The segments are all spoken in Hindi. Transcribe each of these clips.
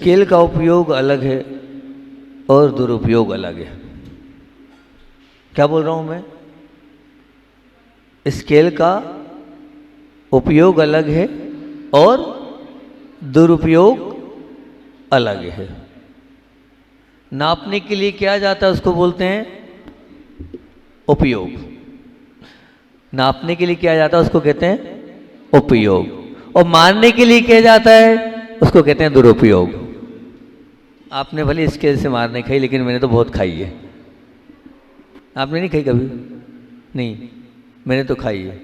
स्केल का उपयोग अलग है और दुरुपयोग अलग है। क्या बोल रहा हूं मैं? स्केल का उपयोग अलग है और दुरुपयोग अलग है। नापने के लिए क्या जाता है उसको बोलते हैं उपयोग। नापने के लिए क्या जाता है उसको कहते हैं उपयोग, और मारने के लिए क्या जाता है उसको कहते हैं दुरुपयोग। आपने भले स्केल से मार नहीं खाई, लेकिन मैंने तो बहुत खाई है। आपने नहीं खाई कभी? नहीं, मैंने तो खाई है।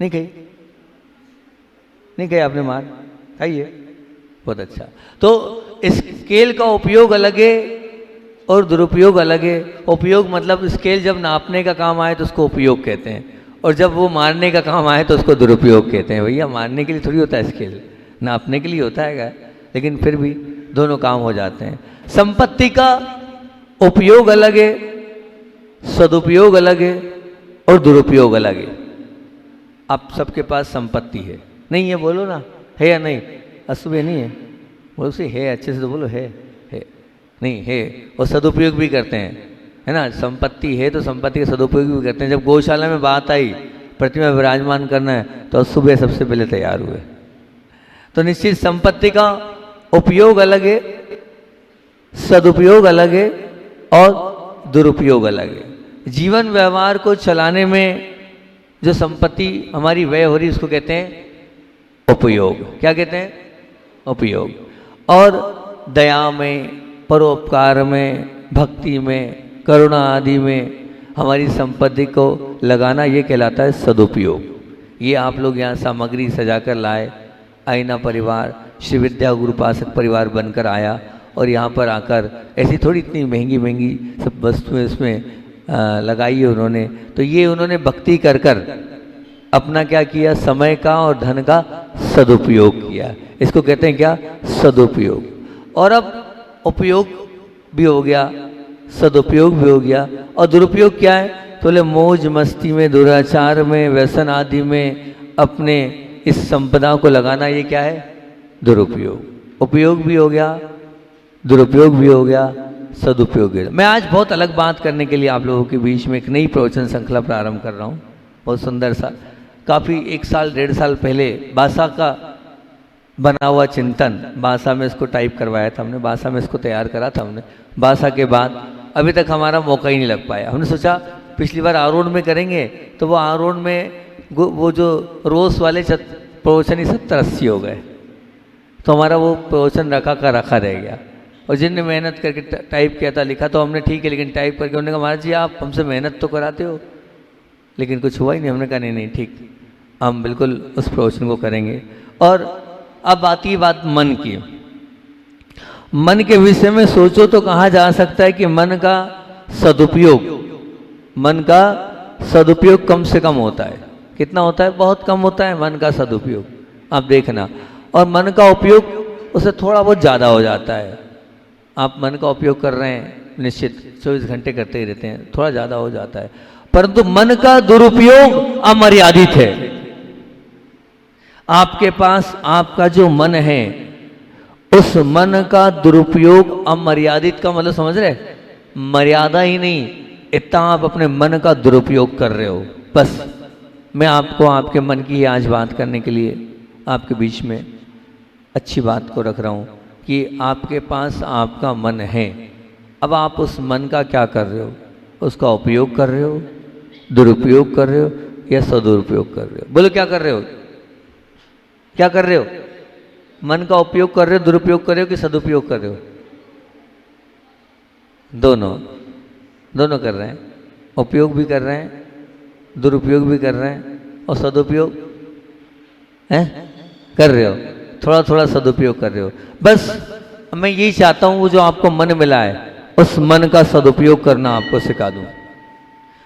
नहीं खाई? नहीं खाई आपने मार? खाई है, बहुत अच्छा। तो स्केल का उपयोग अलग है और दुरुपयोग अलग है। उपयोग मतलब स्केल जब नापने का काम आए तो उसको उपयोग कहते हैं, और जब वो मारने का काम आए तो उसको दुरुपयोग कहते हैं। भैया मारने के लिए थोड़ी होता है स्केल, नापने के लिए होता है, लेकिन फिर भी दोनों काम हो जाते हैं। संपत्ति का उपयोग अलग है, सदुपयोग अलग है और दुरुपयोग अलग है। आप सबके पास संपत्ति है, नहीं है? बोलो ना, है या नहीं? असुबह नहीं है, बोलो से है, अच्छे से तो बोलो है नहीं है। और सदुपयोग भी करते हैं, है ना? संपत्ति है तो संपत्ति का सदुपयोग भी करते हैं। जब गौशाला में बात आई प्रतिमा विराजमान करना है तो सुबह सबसे पहले तैयार हुए। तो निश्चित संपत्ति का उपयोग अलग है, सदुपयोग अलग है और दुरुपयोग अलग है। जीवन व्यवहार को चलाने में जो संपत्ति हमारी व्यय हो रही है उसको कहते हैं उपयोग। क्या कहते हैं? उपयोग। और दया में, परोपकार में, भक्ति में, करुणा आदि में हमारी संपत्ति को लगाना ये कहलाता है सदुपयोग। ये आप लोग यहाँ सामग्री सजाकर लाए, आईना परिवार, श्री विद्या गुरुपासक परिवार बनकर आया, और यहाँ पर आकर ऐसी थोड़ी इतनी महंगी महंगी सब वस्तुएं इसमें लगाई है उन्होंने। तो ये उन्होंने भक्ति कर कर अपना क्या किया? समय का और धन का सदुपयोग किया। इसको कहते हैं क्या? सदुपयोग। और अब उपयोग भी हो गया, सदुपयोग भी हो गया, और दुरुपयोग क्या है? तो बोले मौज मस्ती में, दुराचार में, व्यसन आदि में अपने इस संपदा को लगाना, ये क्या है? दुरुपयोग। उपयोग भी हो गया, दुरुपयोग भी हो गया, सदुपयोग भी। मैं आज बहुत अलग बात करने के लिए आप लोगों के बीच में एक नई प्रवचन श्रृंखला प्रारंभ कर रहा हूँ। बहुत सुंदर सा, काफ़ी 1 साल 1.5 साल पहले भाषा का बना हुआ चिंतन, भाषा में इसको टाइप करवाया था हमने, भाषा में इसको तैयार करा था हमने। भाषा के बाद अभी तक हमारा मौका ही नहीं लग पाया। हमने सोचा पिछली बार आरोन में करेंगे, तो वो आरोन में वो जो रोज वाले प्रवचन ही 70-80 हो गए, तो हमारा वो प्रवचन रखा का रखा रह गया। और जिनने मेहनत करके टाइप किया था, लिखा तो हमने ठीक है, लेकिन टाइप करके उन्होंने कहा महाराज जी आप हमसे मेहनत तो कराते हो, लेकिन कुछ हुआ ही नहीं। हमने कहा नहीं ठीक, हम बिल्कुल उस प्रवचन को करेंगे। और अब आती है बात मन की। मन के विषय में सोचो तो कहा जा सकता है कि मन का सदुपयोग कम से कम होता है। कितना होता है? बहुत कम होता है मन का सदुपयोग, आप देखना। और मन का उपयोग उससे थोड़ा बहुत ज़्यादा हो जाता है। आप मन का उपयोग कर रहे हैं, निश्चित 24 घंटे करते ही रहते हैं, थोड़ा ज़्यादा हो जाता है। परंतु मन का दुरुपयोग अमर्यादित है। आपके पास आपका जो मन है, उस मन का दुरुपयोग अमर्यादित का मतलब समझ रहे? मर्यादा ही नहीं, इतना आप अपने मन का दुरुपयोग कर रहे हो। बस मैं आपको आपके मन की आज बात करने के लिए आपके बीच में अच्छी बात को रख रहा हूँ कि आपके पास आपका मन है। अब आप उस मन का क्या कर रहे हो? उसका उपयोग कर रहे हो, दुरुपयोग कर रहे हो या सदुपयोग कर रहे हो? बोलो क्या कर रहे हो? क्या कर रहे हो? मन का उपयोग कर रहे हो, दुरुपयोग कर रहे हो कि सदुपयोग कर रहे हो? दोनों कर रहे हैं। उपयोग भी कर रहे हैं, दुरुपयोग भी कर रहे हैं, और सदुपयोग कर रहे हो। थोड़ा थोड़ा सदुपयोग कर रहे हो। बस मैं यही चाहता हूँ, वो जो आपको मन मिला है उस मन का सदुपयोग करना आपको सिखा दूँ।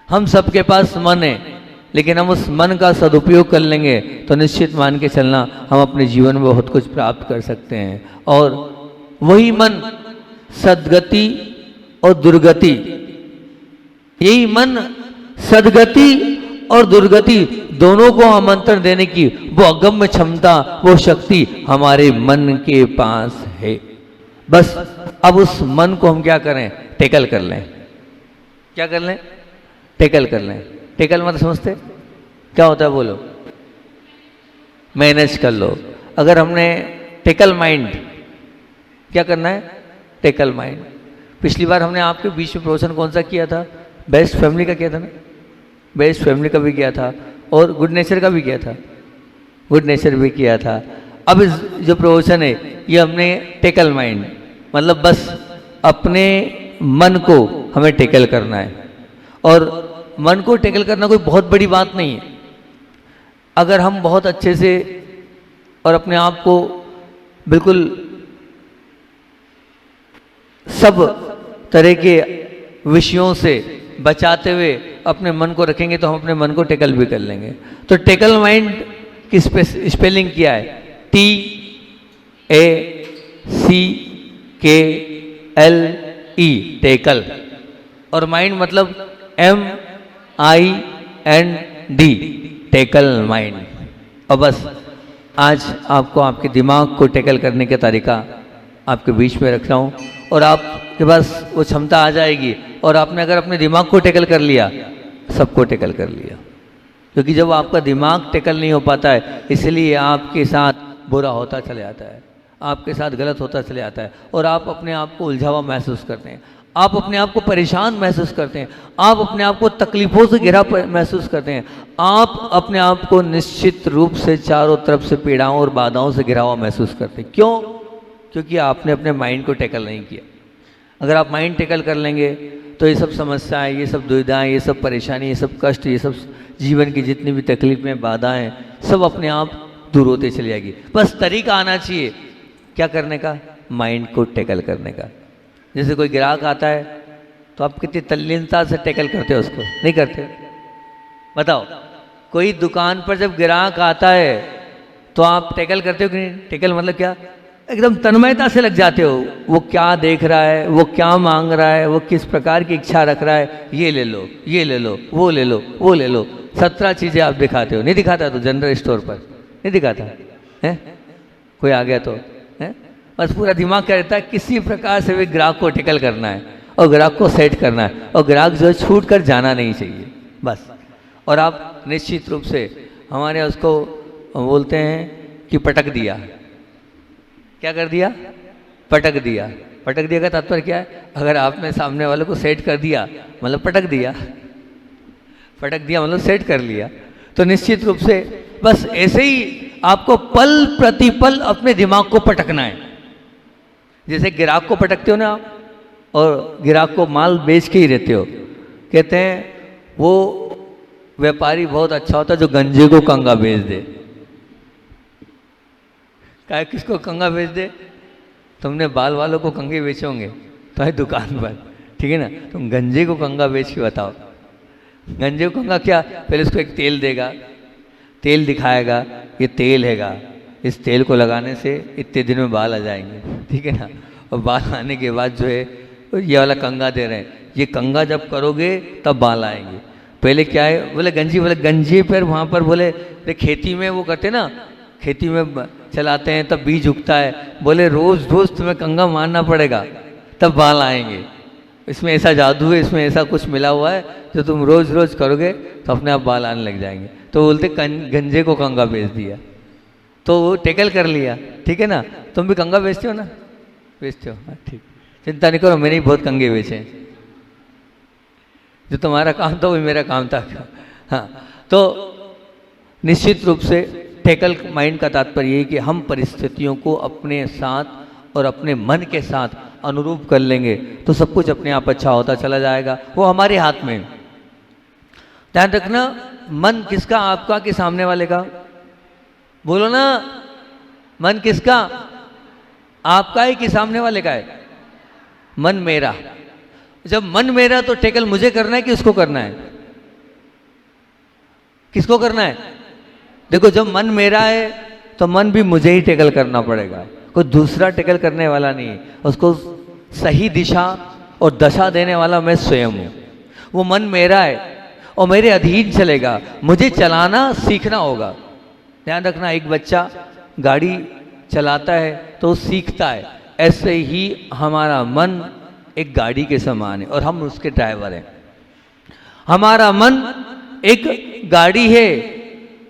हम सबके पास मन है, लेकिन हम उस मन का सदुपयोग कर लेंगे तो निश्चित मान के चलना हम अपने जीवन में बहुत कुछ प्राप्त कर सकते हैं। और वही मन सद्गति और दुर्गति, यही मन सद्गति और दुर्गति दोनों को आमंत्रण देने की वो अगम्य क्षमता, वो शक्ति हमारे मन के पास है। बस अब उस मन को हम क्या करें, टेकल कर लें। क्या कर लें? टेकल कर लें। टेकल मतलब समझते क्या होता है? बोलो। मैनेज कर लो। अगर हमने टेकल माइंड, क्या करना है? Tackle mind. पिछली बार हमने आपके बीच में प्रवचन कौन सा किया था? बेस्ट फैमिली का किया था ना? बेस्ट फैमिली का भी किया था और गुड नेचर का भी किया था। गुड नेचर भी किया था। अब इस जो प्रवचन है ये हमने टेकल माइंड, मतलब बस अपने मन को हमें टेकल करना है। और मन को टेकल करना कोई बहुत बड़ी बात नहीं है। अगर हम बहुत अच्छे से और अपने आप को बिल्कुल सब तरह के विषयों से बचाते हुए अपने मन को रखेंगे तो हम अपने मन को टेकल भी कर लेंगे। तो टेकल माइंड की स्पेलिंग क्या है? TACKLE, tackle. और माइंड मतलब MIND, टेकल माइंड। और बस आज आपको आपके दिमाग को टेकल करने का तरीका आपके बीच में रख रहा हूँ और आपके पास वो क्षमता आ जाएगी। और आपने अगर अपने दिमाग को टेकल कर लिया, सबको टेकल कर लिया। क्योंकि जब आपका दिमाग टेकल नहीं हो पाता है, इसलिए आपके साथ बुरा होता चले जाता है, आपके साथ गलत होता चले जाता है और आप अपने आप को उलझा हुआ महसूस करते हैं, आप अपने आप को परेशान महसूस करते हैं, आप अपने आप को तकलीफ़ों से घिरा महसूस करते हैं, आप अपने आप को निश्चित रूप से चारों तरफ से पीड़ाओं और बाधाओं से घिरा हुआ महसूस करते हैं। क्यों? क्योंकि आपने अपने माइंड को टैकल नहीं किया। अगर आप माइंड टैकल कर लेंगे तो ये सब समस्याएं, ये सब दुविधाएं, ये सब परेशानी, ये सब कष्ट, ये सब जीवन की जितनी भी तकलीफें, बाधाएं, सब अपने आप दूर होते चली जाएगी। बस तरीका आना चाहिए क्या करने का? माइंड को टैकल करने का। जैसे कोई ग्राहक आता है तो आप कितनी तल्लीनता से टैकल करते हो उसको? नहीं करते? बताओ। कोई दुकान पर जब ग्राहक आता है तो आप टैकल करते हो कि नहीं? टैकल मतलब क्या? एकदम तन्मयता से लग जाते हो। वो क्या देख रहा है, वो क्या मांग रहा है, वो किस प्रकार की इच्छा रख रहा है, ये ले लो, ये ले लो, वो ले लो, वो ले लो, 17 चीज़ें आप दिखाते हो। नहीं दिखाता तो जनरल स्टोर पर नहीं दिखाता है? कोई आ गया तो है? बस पूरा दिमाग क्या रहता है, किसी प्रकार से भी ग्राहक को टैकल करना है और ग्राहक को सेट करना है और ग्राहक जो है छूट कर जाना नहीं चाहिए बस। और आप निश्चित रूप से हमारे उसको बोलते हैं कि पटक दिया। क्या कर दिया? पटक दिया। पटक दिया का तात्पर्य क्या है? अगर आपने सामने वाले को सेट कर दिया मतलब पटक दिया। पटक दिया मतलब सेट कर लिया। तो निश्चित रूप से बस ऐसे ही आपको पल प्रतिपल अपने दिमाग को पटकना है। जैसे ग्राहक को पटकते हो ना आप, और ग्राहक को माल बेच के ही रहते हो। कहते हैं वो व्यापारी बहुत अच्छा होता है जो गंजे को कंगा बेच दे। क्या किसको कंगा बेच दे? तुमने बाल वालों को कंगे बेचे होंगे तो है दुकान पर, ठीक है ना? तुम गंजे को कंगा बेच के बताओ। गंजे को कंगा क्या? पहले उसको एक तेल देगा, तेल दिखाएगा ये तेल हैगा, इस तेल को लगाने से इतने दिन में बाल आ जाएंगे, ठीक है ना? और बाल आने के बाद जो है ये वाला कंगा दे रहे हैं, ये कंगा जब करोगे तब बाल आएंगे। पहले क्या है? बोले गंजी, बोले गंजे पर वहाँ पर बोले खेती में वो करते ना, खेती में चलाते हैं तब बीज उगता है। बोले रोज़ रोज़ तुम्हें कंगा मारना पड़ेगा तब बाल आएंगे। इसमें ऐसा जादू है, इसमें ऐसा कुछ मिला हुआ है जो तुम रोज़ रोज़ करोगे तो अपने आप बाल आने लग जाएंगे। तो बोलते गंजे को कंगा बेच दिया, तो वो टैकल कर लिया, ठीक है ना? तुम भी कंगा बेचते हो ना? बेचते हो? हाँ ठीक, चिंता नहीं करो, मैंने ही बहुत कंगे बेचे। जो तुम्हारा काम था वही मेरा काम था। हाँ, तो निश्चित रूप से टैकल माइंड का तात्पर्य ये कि हम परिस्थितियों को अपने साथ और अपने मन के साथ अनुरूप कर लेंगे तो सब कुछ अपने आप अच्छा होता चला जाएगा। वो हमारे हाथ में। ध्यान रखना, मन किसका? आपका कि सामने वाले का? बोलो ना, मन किसका? आपका है कि सामने वाले का है? मन मेरा। जब मन मेरा तो टैकल मुझे करना है कि उसको करना है? किसको करना है? देखो, जब मन मेरा है तो मन भी मुझे ही टैकल करना पड़ेगा, कोई दूसरा टैकल करने वाला नहीं है। उसको सही दिशा और दशा देने वाला मैं स्वयं हूँ। वो मन मेरा है और मेरे अधीन चलेगा, मुझे चलाना सीखना होगा। ध्यान रखना, एक बच्चा गाड़ी चलाता है तो सीखता है, ऐसे ही हमारा मन एक गाड़ी के समान है और हम उसके ड्राइवर हैं। हमारा मन एक गाड़ी है,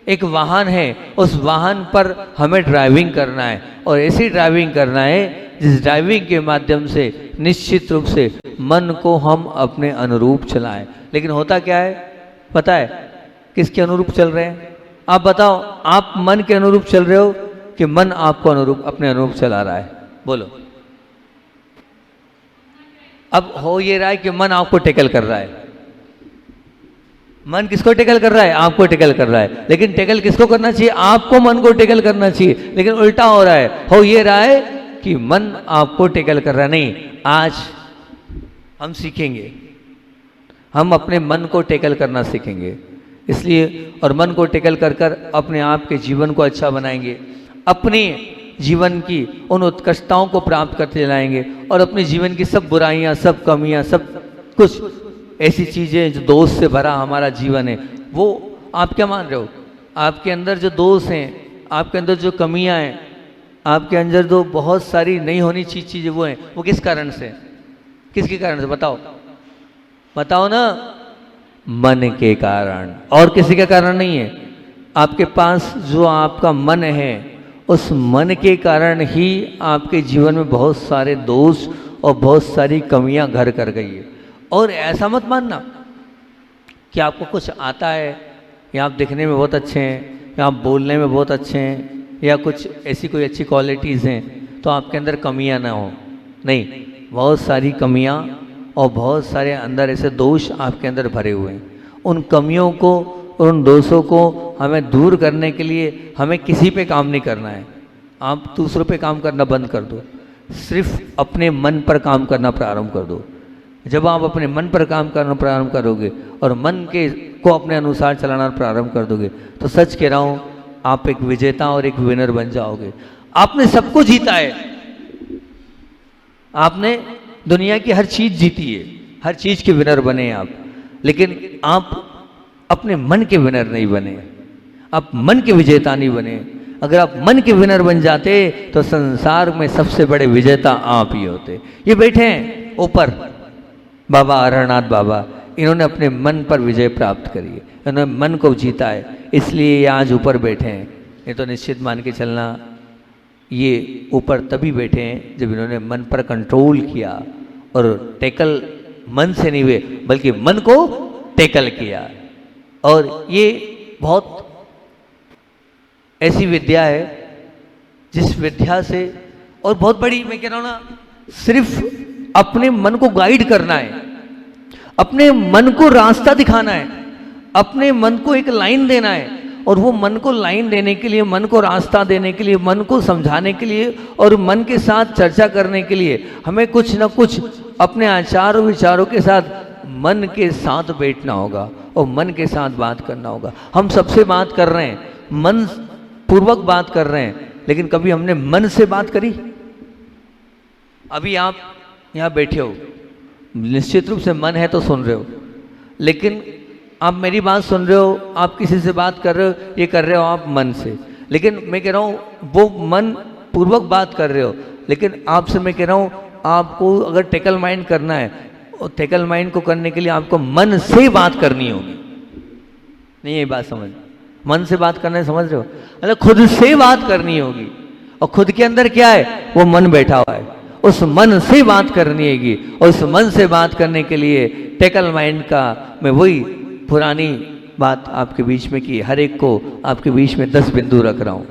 एक वाहन है, उस वाहन पर हमें ड्राइविंग करना है और ऐसी ड्राइविंग करना है जिस ड्राइविंग के माध्यम से निश्चित रूप से मन को हम अपने अनुरूप चलाएं। लेकिन होता क्या है पता है? किसके अनुरूप चल रहे हैं? आप बताओ, आप मन के अनुरूप चल रहे हो कि मन आपको अनुरूप अपने अनुरूप चला रहा है? बोलो। अब हो ये रहा है कि मन आपको टेकल कर रहा है। मन किसको टेकल कर रहा है? आपको टेकल कर रहा है। लेकिन टेकल किसको करना चाहिए? आपको मन को टेकल करना चाहिए। लेकिन उल्टा हो रहा है, हो ये रहा है कि मन आपको टेकल कर रहा है। नहीं, आज हम सीखेंगे, हम अपने मन को टेकल करना सीखेंगे। इसलिए और मन को टेकल कर कर अपने आप के जीवन को अच्छा बनाएंगे, अपने जीवन की उन उत्कृष्टताओं को प्राप्त करते जाएंगे और अपने जीवन की सब बुराइयां, सब कमियां, सब कुछ ऐसी चीज़ें जो दोष से भरा हमारा जीवन है, वो आप क्या मान रहे हो? आपके अंदर जो दोष हैं, आपके अंदर जो कमियां हैं, आपके अंदर जो बहुत सारी नहीं होनी चीज़ें वो हैं, वो किस कारण से? किसके कारण से? बताओ, बताओ ना। मन के कारण, और किसी के कारण नहीं है। आपके पास जो आपका मन है, उस मन के कारण ही आपके जीवन में बहुत सारे दोष और बहुत सारी कमियां घर कर गई है। और ऐसा मत मानना कि आपको कुछ आता है, या आप दिखने में बहुत अच्छे हैं, या आप बोलने में बहुत अच्छे हैं, या कुछ ऐसी कोई अच्छी क्वालिटीज़ हैं तो आपके अंदर कमियां ना हो। नहीं, बहुत सारी कमियां और बहुत सारे अंदर ऐसे दोष आपके अंदर भरे हुए हैं। उन कमियों को और उन दोषों को हमें दूर करने के लिए हमें किसी पे काम नहीं करना है। आप दूसरों पे काम करना बंद कर दो, सिर्फ अपने मन पर काम करना प्रारंभ कर दो। जब आप अपने मन पर काम करना प्रारंभ करोगे और मन के को अपने अनुसार चलाना प्रारंभ कर दोगे तो सच कह रहा हूँ, आप एक विजेता और एक विनर बन जाओगे। आपने सब कुछ जीता है, आपने दुनिया की हर चीज जीती है, हर चीज के विनर बने हैं आप, लेकिन आप अपने मन के विनर नहीं बने, आप मन के विजेता नहीं बने। अगर आप मन के विनर बन जाते तो संसार में सबसे बड़े विजेता आप ही होते। ये बैठे हैं ऊपर बाबा अरहरनाथ बाबा, इन्होंने अपने मन पर विजय प्राप्त करी है, इन्होंने मन को जीता है, इसलिए ये आज ऊपर बैठे हैं। ये तो निश्चित मान के चलना, ये ऊपर तभी बैठे हैं जब इन्होंने मन पर कंट्रोल किया और टेकल मन से नहीं हुए बल्कि मन को टेकल किया। और ये बहुत ऐसी विद्या है जिस विद्या से, और बहुत बड़ी, मैं कह रहा हूं ना, सिर्फ अपने मन को गाइड करना है, अपने मन को रास्ता दिखाना है, अपने मन को एक लाइन देना है। और वो मन को लाइन देने के लिए, मन को रास्ता देने के लिए, मन को समझाने के लिए और मन के साथ चर्चा करने के लिए हमें कुछ ना कुछ अपने आचार और विचारों के साथ मन के साथ बैठना होगा और मन के साथ बात करना होगा। हम सबसे बात कर रहे हैं, मन पूर्वक बात कर रहे हैं, लेकिन कभी हमने मन से बात करी? अभी आप यहाँ बैठे हो, निश्चित रूप से मन है तो सुन रहे हो, लेकिन आप मेरी बात सुन रहे हो, आप किसी से बात कर रहे हो, ये कर रहे हो आप मन से। लेकिन मैं कह रहा हूँ वो मन पूर्वक बात कर रहे हो, लेकिन आपसे मैं कह रहा हूँ आपको अगर टेकल माइंड करना है, और टेकल माइंड को करने के लिए आपको मन से बात करनी होगी। नहीं, ये बात समझ, मन से बात करना है, समझ रहे हो? मतलब खुद से बात करनी होगी, और खुद के अंदर क्या है? वो मन बैठा हुआ है, उस मन से बात करनी होगी। और उस मन से बात करने के लिए टेकल माइंड का, मैं वही पुरानी बात आपके बीच में की, हर एक को आपके बीच में 10 बिंदु रख रहा हूँ,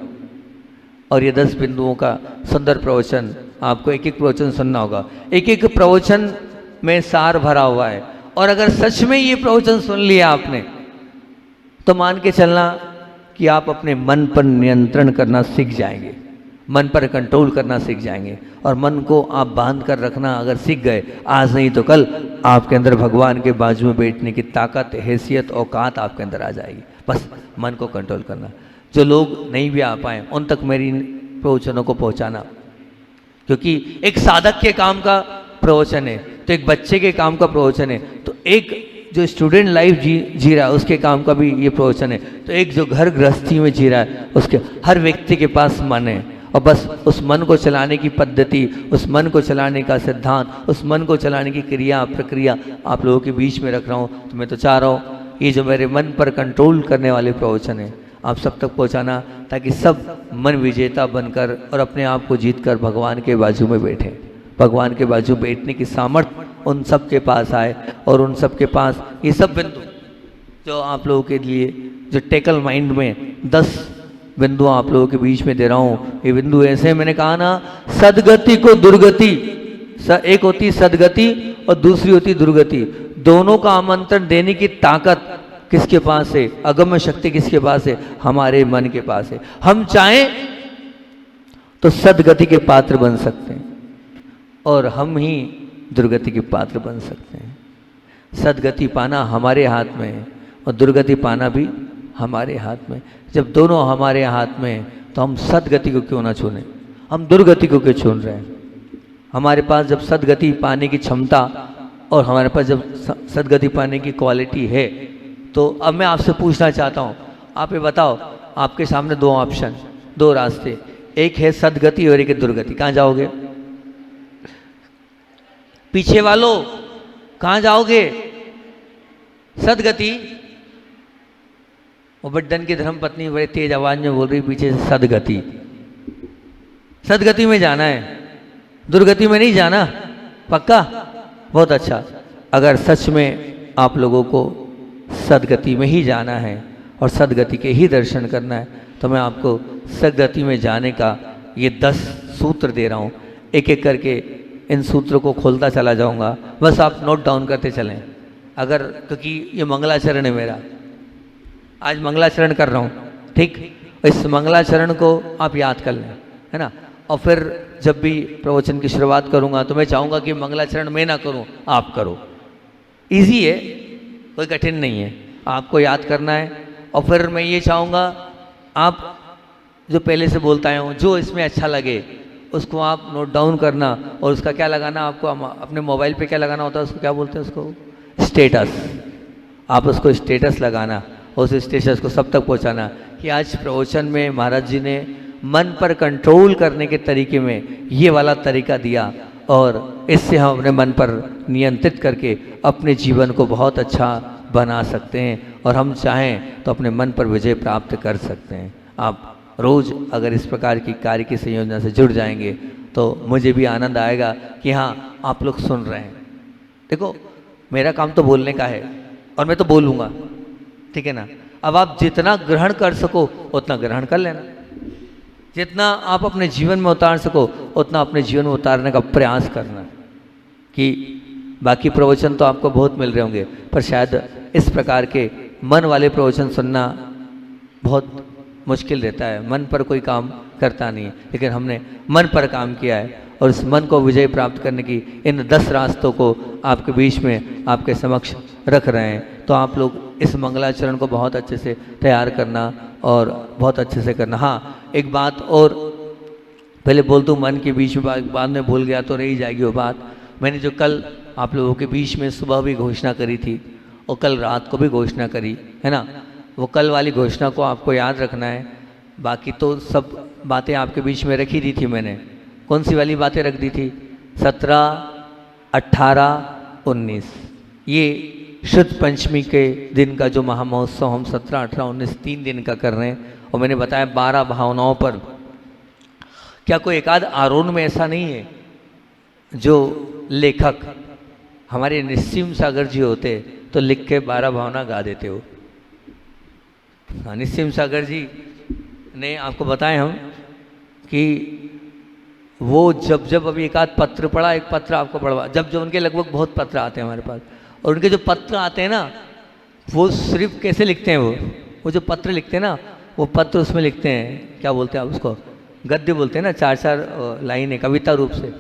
और ये 10 बिंदुओं का सुंदर प्रवचन, आपको एक एक प्रवचन सुनना होगा। एक एक प्रवचन में सार भरा हुआ है, और अगर सच में ये प्रवचन सुन लिया आपने तो मान के चलना कि आप अपने मन पर नियंत्रण करना सीख जाएंगे, मन पर कंट्रोल करना सीख जाएंगे, और मन को आप बांध कर रखना अगर सीख गए, आज नहीं तो कल आपके अंदर भगवान के बाजू में बैठने की ताकत, हैसियत, औकात आपके अंदर आ जाएगी। बस मन को कंट्रोल करना। जो लोग नहीं भी आ पाए उन तक मेरी प्रवचनों को पहुंचाना, क्योंकि एक साधक के काम का प्रवचन है, तो एक बच्चे के काम का प्रवचन है, तो एक जो स्टूडेंट लाइफ जी रहा है उसके काम का भी ये प्रवचन है, तो एक जो घर गृहस्थी में जी रहा है उसके, हर व्यक्ति के पास मन है, और बस उस मन को चलाने की पद्धति, उस मन को चलाने का सिद्धांत, उस मन को चलाने की क्रिया प्रक्रिया आप लोगों के बीच में रख रहा हूँ। तो मैं तो चाह रहा हूँ ये जो मेरे मन पर कंट्रोल करने वाले प्रवचन है आप सब तक पहुँचाना, ताकि सब मन विजेता बनकर और अपने आप को जीत कर भगवान के बाजू में बैठे। भगवान के बाजू बैठने की सामर्थ्य उन सब के पास आए, और उन सब के पास ये सब बिंदु जो आप लोगों के लिए जो टेकल माइंड में 10 बिंदु आप लोगों के बीच में दे रहा हूँ, ये बिंदु ऐसे मैंने कहा ना, सदगति को दुर्गति, एक होती सदगति और दूसरी होती दुर्गति, दोनों का आमंत्रण देने की ताकत किसके पास है? अगम्य शक्ति किसके पास है? हमारे मन के पास है। हम चाहें तो सदगति के पात्र बन सकते हैं और हम ही दुर्गति के पात्र बन सकते हैं। सदगति पाना हमारे हाथ में है और दुर्गति पाना भी हमारे हाथ में। जब दोनों हमारे हाथ में तो हम सदगति को क्यों ना चुनें? हम दुर्गति को क्यों चुन रहे हैं? हमारे पास जब सदगति पाने की क्षमता और हमारे पास जब सदगति पाने की क्वालिटी है, तो अब मैं आपसे पूछना चाहता हूँ, आप ये बताओ, आपके सामने 2 ऑप्शन, 2 रास्ते, एक है सदगति और एक है दुर्गति, कहाँ जाओगे? पीछे वालों कहाँ जाओगे? सदगति। वो बड्डन की धर्मपत्नी बड़े तेज आवाज में बोल रही पीछे से, सदगति, सदगति में जाना है, दुर्गति में नहीं जाना। पक्का? बहुत अच्छा। अगर सच में आप लोगों को सदगति में ही जाना है और सदगति के ही दर्शन करना है, तो मैं आपको सदगति में जाने का ये 10 सूत्र दे रहा हूँ। एक एक करके इन सूत्रों को खोलता चला जाऊँगा, बस आप नोट डाउन करते चलें। अगर, क्योंकि ये मंगलाचरण है मेरा, आज मंगलाचरण कर रहा हूँ, ठीक? इस मंगलाचरण को आप याद कर लें, है ना? और फिर जब भी प्रवचन की शुरुआत करूँगा तो मैं चाहूँगा कि मंगलाचरण मैं ना करूँ, आप करो। इजी है, कोई कठिन नहीं है, आपको याद करना है। और फिर मैं ये चाहूँगा आप जो पहले से बोलता आया हूँ, जो इसमें अच्छा लगे उसको आप नोट डाउन करना, और उसका क्या लगाना आपको, अपने मोबाइल पे क्या लगाना होता है, उसको क्या बोलते हैं, उसको स्टेटस। आप उसको स्टेटस लगाना और उस स्टेटस को सब तक पहुँचाना कि आज प्रवचन में महाराज जी ने मन पर कंट्रोल करने के तरीके में ये वाला तरीका दिया, और इससे हम अपने मन पर नियंत्रित करके अपने जीवन को बहुत अच्छा बना सकते हैं, और हम चाहें तो अपने मन पर विजय प्राप्त कर सकते हैं। आप रोज़ अगर इस प्रकार की कार्य की संयोजना से जुड़ जाएंगे तो मुझे भी आनंद आएगा कि हाँ, आप लोग सुन रहे हैं। देखो, मेरा काम तो बोलने का है और मैं तो बोलूँगा, ठीक है ना? अब आप जितना ग्रहण कर सको उतना ग्रहण कर लेना, जितना आप अपने जीवन में उतार सको उतना अपने जीवन में उतारने का प्रयास करना। कि बाकी प्रवचन तो आपको बहुत मिल रहे होंगे, पर शायद इस प्रकार के मन वाले प्रवचन सुनना बहुत मुश्किल रहता है, मन पर कोई काम करता नहीं है। लेकिन हमने मन पर काम किया है और इस मन को विजय प्राप्त करने की इन 10 रास्तों को आपके बीच में आपके समक्ष रख रहे हैं। तो आप लोग इस मंगलाचरण को बहुत अच्छे से तैयार करना और बहुत अच्छे से करना। हाँ, एक बात और पहले बोल दूँ, मन के बीच में बाद में भूल गया तो रही जाएगी वो बात। मैंने जो कल आप लोगों के बीच में सुबह भी घोषणा करी थी और कल रात को भी घोषणा करी है ना, वो कल वाली घोषणा को आपको याद रखना है। बाकी तो सब बातें आपके बीच में रखी दी थी मैंने। कौन सी वाली बातें रख दी थी? 17, 18, 19, ये शुद्ध पंचमी के दिन का जो महामहोत्सव हम 17, 18, 19 3 दिन का कर रहे हैं। और मैंने बताया 12 भावनाओं पर। क्या कोई एकाध आरोन में ऐसा नहीं है जो लेखक हमारे निस्सीम सागर जी होते तो लिख के 12 भावना गा देते हो? हाँ, निस्सीम सागर जी ने आपको बताए हम कि वो जब अभी एक आध पत्र पढ़ा, एक पत्र आपको पढ़वा, जब उनके लगभग बहुत पत्र आते हैं हमारे पास, और उनके जो पत्र आते हैं ना, वो सिर्फ कैसे लिखते हैं, वो जो पत्र लिखते हैं ना, वो पत्र उसमें लिखते हैं, क्या बोलते हैं आप उसको, गद्य बोलते हैं ना, 4-4 लाइन है कविता रूप से,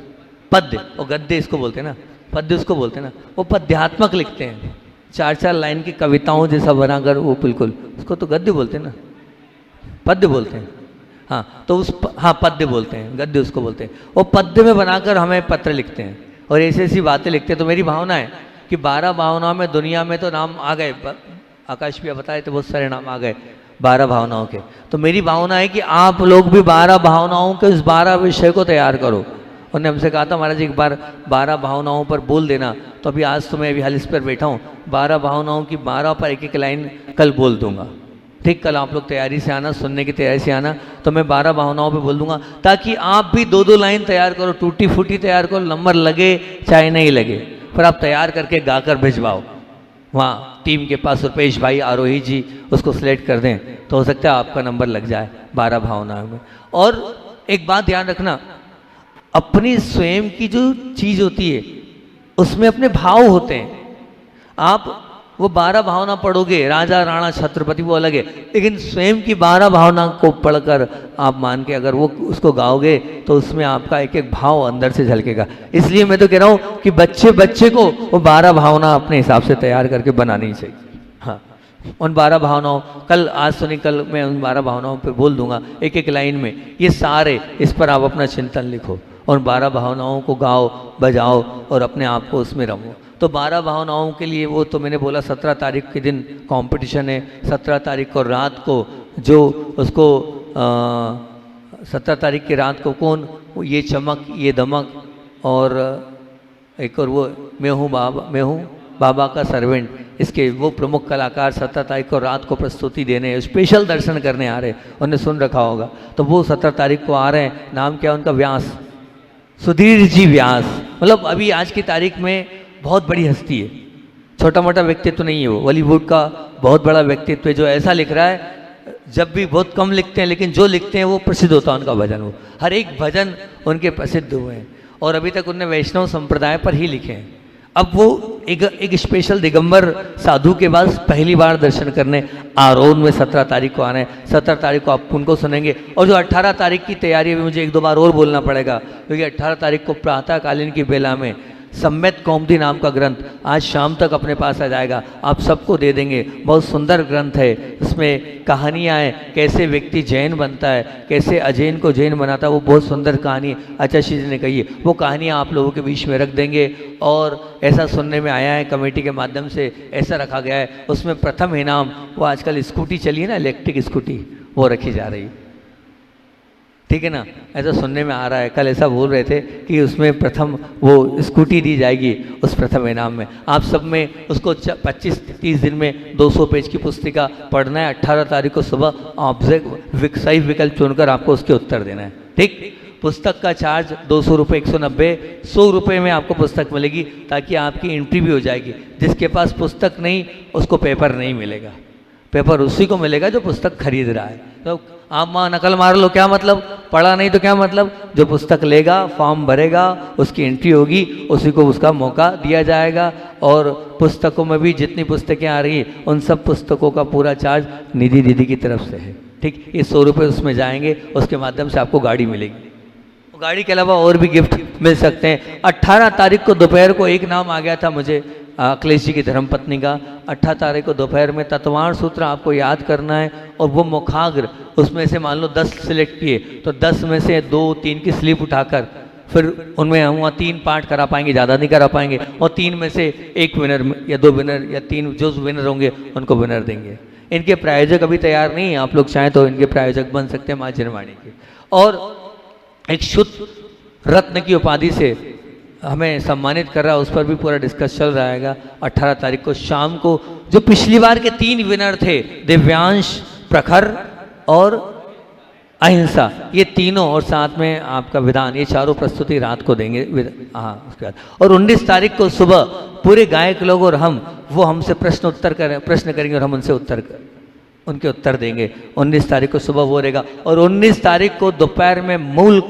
पद्य और गद्य इसको बोलते हैं ना, पद्य उसको बोलते हैं ना, वो पद्यात्मक लिखते हैं, 4-4 लाइन की कविताओं जैसा बनाकर, वो बिल्कुल, उसको तो गद्य बोलते हैं ना, पद्य बोलते हैं। हाँ, तो हाँ पद्य बोलते हैं, गद्य उसको बोलते हैं। वो पद्य में बनाकर हमें पत्र लिखते हैं और ऐसी ऐसी बातें लिखते हैं। तो मेरी भावना है कि 12 भावनाओं में दुनिया में तो नाम आ गए, आकाश भी बताए तो बहुत सारे नाम आ गए, 12 भावनाओं के। तो मेरी भावना है कि आप लोग भी 12 भावनाओं के उस 12 विषय को तैयार करो। उन्होंने हमसे कहा था महाराज एक बार 12 भावनाओं पर बोल देना, तो अभी आज तो मैं अभी हालिस पर बैठा हूँ, 12 भावनाओं की 12 पर एक एक लाइन कल बोल दूंगा। ठीक, कल आप लोग तैयारी से आना, सुनने की तैयारी से आना, तो मैं 12 भावनाओं पे बोल दूंगा, ताकि आप भी 2-2 लाइन तैयार करो, टूटी फूटी तैयार करो, नंबर लगे चाहे नहीं लगे, पर आप तैयार करके गाकर भिजवाओ वहाँ टीम के पास। रुपेश भाई, आरोही जी उसको सिलेक्ट कर दें, तो हो सकता है आपका नंबर लग जाए 12 भावनाओं में। और एक बात ध्यान रखना, अपनी स्वयं की जो चीज़ होती है उसमें अपने भाव होते हैं। आप वो 12 भावना पढ़ोगे, राजा राणा छत्रपति, वो अलग है, लेकिन स्वयं की 12 भावना को पढ़कर आप मान के अगर वो उसको गाओगे तो उसमें आपका एक एक भाव अंदर से झलकेगा। इसलिए मैं तो कह रहा हूँ कि बच्चे को वो 12 भावना अपने हिसाब से तैयार करके बनानी चाहिए। हाँ, उन 12 भावनाओं, कल आज सुनी, कल मैं उन 12 भावनाओं पे बोल दूंगा एक एक लाइन में, ये सारे, इस पर आप अपना चिंतन लिखो और 12 भावनाओं को गाओ, बजाओ और अपने आप को उसमें रमो। तो 12 भावनाओं के लिए वो तो मैंने बोला 17 तारीख के दिन कंपटीशन है। 17 तारीख को रात को जो उसको 17 तारीख की रात को कौन, ये चमक ये दमक और एक और वो मैं हूँ बाबा का सर्वेंट, इसके वो प्रमुख कलाकार 17 तारीख को रात को प्रस्तुति देने, स्पेशल दर्शन करने आ रहे, उन्हें सुन रखा होगा। तो वो 17 तारीख को आ रहे हैं। नाम क्या है उनका? व्यास, सुधीर जी व्यास। मतलब अभी आज की तारीख में बहुत बड़ी हस्ती है, छोटा मोटा व्यक्तित्व नहीं है वो, बॉलीवुड का बहुत बड़ा व्यक्तित्व है, जो ऐसा लिख रहा है, जब भी बहुत कम लिखते हैं लेकिन जो लिखते हैं वो प्रसिद्ध होता है उनका भजन, वो हर एक भजन उनके प्रसिद्ध हुए हैं और अभी तक उन्होंने वैष्णव संप्रदाय पर ही लिखे हैं। अब वो एक स्पेशल दिगंबर साधु के पास पहली बार दर्शन करने आरोन में 17 तारीख को आना है। 17 तारीख को आप उनको सुनेंगे। और जो 18 तारीख की तैयारी है, मुझे 1-2 बार और बोलना पड़ेगा, क्योंकि 18 तारीख को प्रातःकालीन की बेला में सम्यक कौमुदी नाम का ग्रंथ आज शाम तक अपने पास आ जाएगा, आप सबको दे देंगे। बहुत सुंदर ग्रंथ है, इसमें कहानियाँ हैं, कैसे व्यक्ति जैन बनता है, कैसे अजैन को जैन बनाता है, वो बहुत सुंदर कहानी आचार्य जी ने कही है। वो कहानियाँ आप लोगों के बीच में रख देंगे। और ऐसा सुनने में आया है, कमेटी के माध्यम से ऐसा रखा गया है, उसमें प्रथम इनाम वो आजकल स्कूटी चली है ना, इलेक्ट्रिक स्कूटी, वो रखी जा रही है। ठीक है ना, ऐसा सुनने में आ रहा है। कल ऐसा बोल रहे थे कि उसमें प्रथम वो स्कूटी दी जाएगी उस प्रथम इनाम में। आप सब में उसको 25-30 दिन में 200 पेज की पुस्तिका पढ़ना है। 18 तारीख को सुबह ऑब्जेक्ट सही विकल्प चुनकर आपको उसके उत्तर देना है। ठीक, पुस्तक का चार्ज 200 रुपये, 190, 100 रुपये में आपको पुस्तक मिलेगी, ताकि आपकी एंट्री भी हो जाएगी। जिसके पास पुस्तक नहीं उसको पेपर नहीं मिलेगा, पेपर उसी को मिलेगा जो पुस्तक खरीद रहा है। तो आप वहाँ नकल मार लो, क्या मतलब, पढ़ा नहीं तो क्या मतलब। जो पुस्तक लेगा, फॉर्म भरेगा, उसकी एंट्री होगी, उसी को उसका मौका दिया जाएगा। और पुस्तकों में भी जितनी पुस्तकें आ रही हैं उन सब पुस्तकों का पूरा चार्ज निधि दीदी की तरफ से है। ठीक, ये 100 रुपये उसमें जाएंगे, उसके माध्यम से आपको गाड़ी मिलेगी। गाड़ी के अलावा और भी गिफ्ट मिल सकते हैं। 18 तारीख को दोपहर को एक नाम आ गया था मुझे, अखिलेश जी की धर्मपत्नी का। 18 तारीख को दोपहर में तत्वार्थ सूत्र आपको याद करना है, और वो मुखाग्र, उसमें से मान लो 10 सिलेक्ट किए तो 10 में से 2-3 की स्लिप उठाकर फिर उनमें हम 3 पार्ट करा पाएंगे, ज़्यादा नहीं करा पाएंगे, और 3 में से 1 विनर या 2 विनर या 3 जो विनर होंगे उनको विनर देंगे। इनके प्रायोजक अभी तैयार नहीं है, आप लोग चाहें तो इनके प्रायोजक बन सकते हैं माँ जिनवाणी के। और एक शुद्ध रत्न की उपाधि से हमें सम्मानित कर रहा है, उस पर भी पूरा डिस्कस चल रहा है 18 तारीख को शाम को। जो पिछली बार के 3 विनर थे, दिव्यांश, प्रखर और अहिंसा, ये तीनों, और साथ में आपका विधान, ये चारों प्रस्तुति रात को देंगे। हाँ, उसके बाद और 19 तारीख को सुबह पूरे गायक लोग और हम, वो हमसे प्रश्न करेंगे और हम उनसे उनके उत्तर देंगे। 19 तारीख को सुबह वो रहेगा। और 19 तारीख को दोपहर में मूल,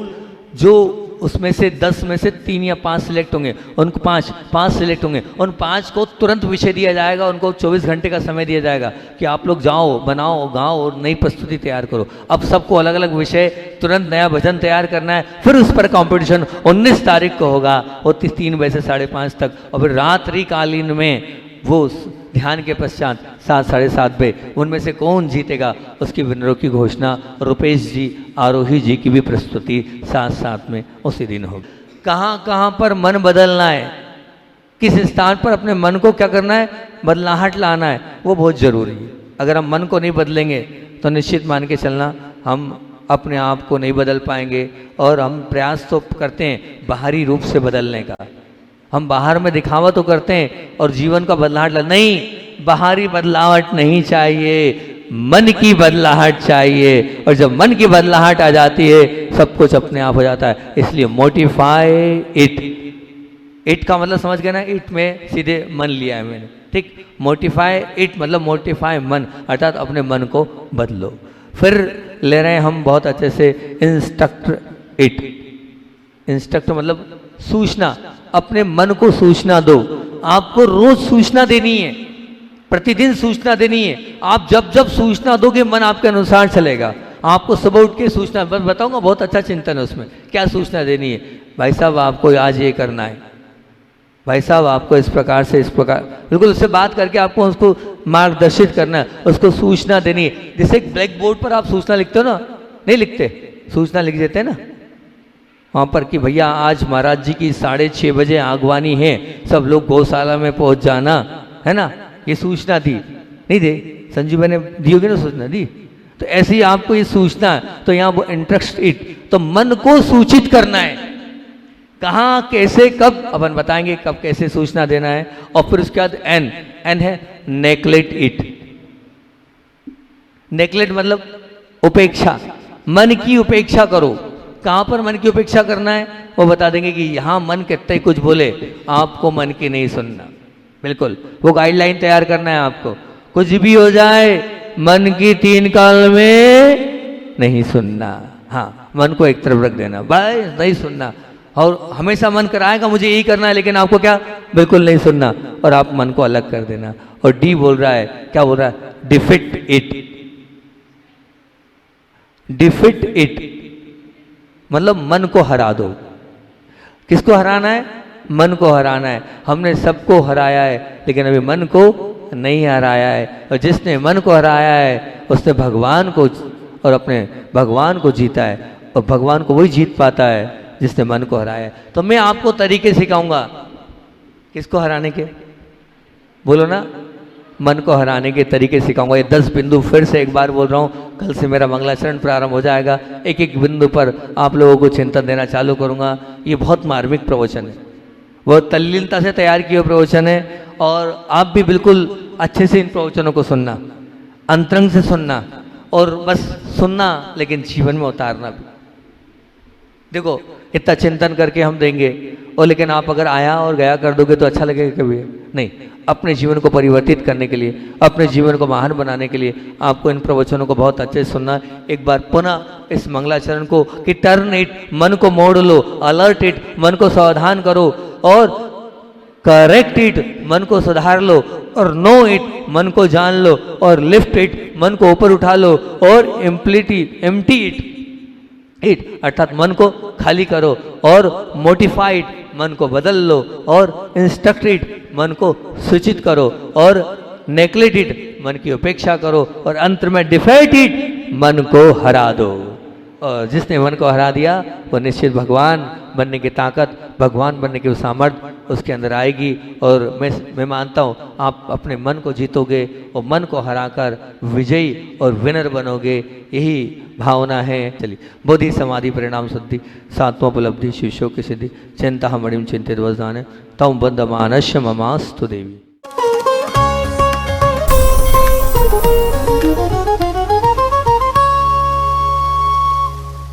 जो उसमें से 10 में से 3 या 5 सिलेक्ट होंगे, उनको 5 सिलेक्ट होंगे, उन 5 को तुरंत विषय दिया जाएगा, उनको 24 घंटे का समय दिया जाएगा कि आप लोग जाओ, बनाओ, गाओ और नई प्रस्तुति तैयार करो। अब सबको अलग अलग विषय, तुरंत नया भजन तैयार करना है, फिर उस पर कंपटीशन 19 तारीख को होगा, और 3 बजे से 5:30 तक। और फिर रात्रिकालीन में वो ध्यान के पश्चात 7-7:30 बजे उनमें से कौन जीतेगा उसकी विनरों की घोषणा रुपेश जी, आरोही जी की भी प्रस्तुति साथ में उसी दिन होगी। कहाँ पर मन बदलना है, किस स्थान पर अपने मन को क्या करना है, बदलाहट लाना है, वो बहुत ज़रूरी है। अगर हम मन को नहीं बदलेंगे तो निश्चित मान के चलना हम अपने आप को नहीं बदल पाएंगे। और हम प्रयास तो करते हैं बाहरी रूप से बदलने का, हम बाहर में दिखावा तो करते हैं और जीवन का बदलाहट नहीं, बाहरी बदलावट नहीं चाहिए, मन की बदलाहट चाहिए। और जब मन की बदलाहट आ जाती है सब कुछ अपने आप हो जाता है। इसलिए मोटिफाई इट, इट का मतलब समझ गए ना, इट में सीधे मन लिया है मैंने, ठीक। मोटिफाई इट मतलब मोटिफाई मन, अर्थात अपने मन को बदलो। फिर ले रहे हैं हम बहुत अच्छे से इंस्ट्रक्ट इट, इंस्ट्रक्ट मतलब सूचना, अपने मन को सूचना दो। आपको रोज सूचना देनी है, प्रतिदिन सूचना देनी है। आप जब जब सूचना दोगे मन आपके अनुसार चलेगा। आपको सुबह उठ के सूचना, बस बताऊंगा, बहुत अच्छा चिंतन है उसमें। क्या सूचना देनी है? भाई साहब आपको आज ये करना है, भाई साहब आपको इस प्रकार से, इस प्रकार, बिल्कुल उससे बात करके आपको उसको मार्गदर्शित करना है, उसको सूचना देनी है। जैसे एक ब्लैक बोर्ड पर आप सूचना लिखते हो ना, नहीं लिखते, सूचना लिख देते हैं ना वहाँ पर कि भैया आज महाराज जी की 6:30 बजे आगवानी है, सब लोग गौशाला में पहुँच जाना, है ना, ये सूचना दी। नहीं दे संजीव ने दी होगी ना सूचना, दी। तो ऐसे ही आपको ये सूचना है, तो यहाँ वो इंटरेस्ट इट, तो मन को सूचित करना है, कहाँ कैसे कब अपन बताएंगे, कब कैसे सूचना देना है। और फिर उसके बाद एन, एन है नेग्लेक्ट इट। नेग्लेक्ट मतलब उपेक्षा, मन की उपेक्षा करो। कहाँ पर मन की उपेक्षा करना है वो बता देंगे कि यहाँ मन कितना ही कुछ बोले, आपको मन की नहीं सुनना। बिल्कुल वो गाइडलाइन तैयार करना है आपको, कुछ भी हो जाए मन की 3 काल में नहीं सुनना। हाँ, मन को एक तरफ रख देना, भाई नहीं सुनना। और हमेशा मन कराएगा मुझे यही करना है, लेकिन आपको क्या, बिल्कुल नहीं सुनना, और आप मन को अलग कर देना। और डी बोल रहा है, क्या बोल रहा है? Defeat it. डिफिट इट मतलब मन को हरा दो। किसको हराना है? मन को हराना है। हमने सबको हराया है, लेकिन अभी मन को नहीं हराया है। और जिसने मन को हराया है उसने भगवान को और अपने भगवान को जीता है। और भगवान को वही जीत पाता है जिसने मन को हराया है। तो मैं आपको तरीके सिखाऊंगा किसको हराने के, बोलो ना, मन को हराने के तरीके सिखाऊंगा। ये 10 बिंदु फिर से एक बार बोल रहा हूँ, कल से मेरा मंगलाचरण प्रारंभ हो जाएगा। एक एक बिंदु पर आप लोगों को चिंतन देना चालू करूँगा। ये बहुत मार्मिक प्रवचन है, बहुत तल्लीनता से तैयार किए हुए प्रवचन है। और आप भी बिल्कुल अच्छे से इन प्रवचनों को सुनना, अंतरंग से सुनना, और बस सुनना लेकिन जीवन में उतारना भी। देखो इतना चिंतन करके हम देंगे, और लेकिन आप अगर आया और गया कर दोगे तो अच्छा लगेगा कभी? नहीं। अपने जीवन को परिवर्तित करने के लिए, अपने जीवन को महान बनाने के लिए आपको इन प्रवचनों को बहुत अच्छे से सुनना। एक बार पुनः इस मंगलाचरण को कि टर्न इट, मन को मोड़ लो, अलर्ट इट, मन को सावधान करो, और करेक्ट इट, मन को सुधार लो, और नो इट, मन को जान लो, और लिफ्ट इट, मन को ऊपर उठा लो, और एम्प्टी इट अर्थात मन को खाली करो, और मोटिफाइड मन को बदल लो, और इंस्ट्रक्टेड मन को सूचित करो, और नेग्लेक्टेड मन की उपेक्षा करो, और अंत में डिफेटेड मन को हरा दो। और जिसने मन को हरा दिया वो निश्चित भगवान बनने की ताकत, भगवान बनने की सामर्थ्य उसके अंदर आएगी। और मैं मानता हूँ आप अपने मन को जीतोगे और मन को हराकर विजयी और विनर बनोगे, यही भावना है। चलिए, बोधि समाधि परिणाम शुद्धि सात्वों उपलब्धि शिष्यों की सिद्धि चिंता मणिम चिंतित वजदान तम बंद मानस्य ममास्तु देवी।